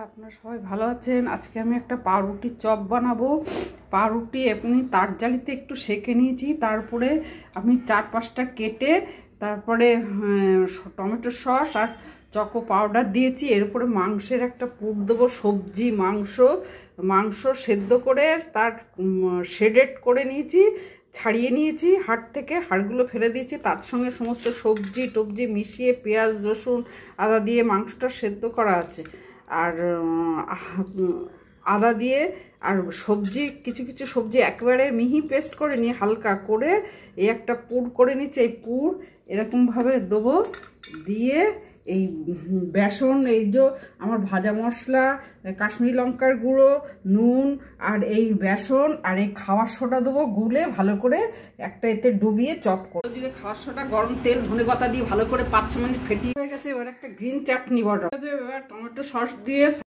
আপনারা সবাই ভালো আছেন। আজকে আমি একটা পাউরুটির চপ বানাবো। পাউরুটি এমনি তার জালিতে একটু সেঁকে নিয়েছি, তারপরে আমি 4-5টা কেটে তারপরে টমেটো সস আর চকো পাউডার দিয়েছি। এর উপরে মাংসের একটা পুর দেবো, সবজি মাংস সেদ্ধ করে তার শেডেড করে নিয়েছি, ছাড়িয়ে নিয়েছি হাড় থেকে, হাড়গুলো ফেলে দিয়েছি। তার সঙ্গে সমস্ত সবজি মিশিয়ে পেঁয়াজ রসুন আদা দিয়ে মাংসটা সেদ্ধ করা আছে। আর আদা দিয়ে আর কিছু সবজি একেবারে মিহি পেস্ট করে নিয়ে হালকা করে এই একটা পুর করে নিচ্ছে। এই পুর এরকমভাবে দেবো, দিয়ে এই বেসন, এই যে আমার ভাজা মশলা, কাশ্মীরি লঙ্কার গুঁড়ো, নুন আর এই বেসন আর এই খাওয়ার সোডা দেবো, গুলে ভালো করে একটা এতে ডুবিয়ে চপ করবো। দিয়ে খাওয়ার সোডা, গরম তেল, ধনেপাতা দিয়ে ভালো করে 5-6 মিনিট ফেটিয়ে হয়ে গেছে। এবার একটা গ্রিন চাটনি বড়, এবার টমেটো সস দিয়ে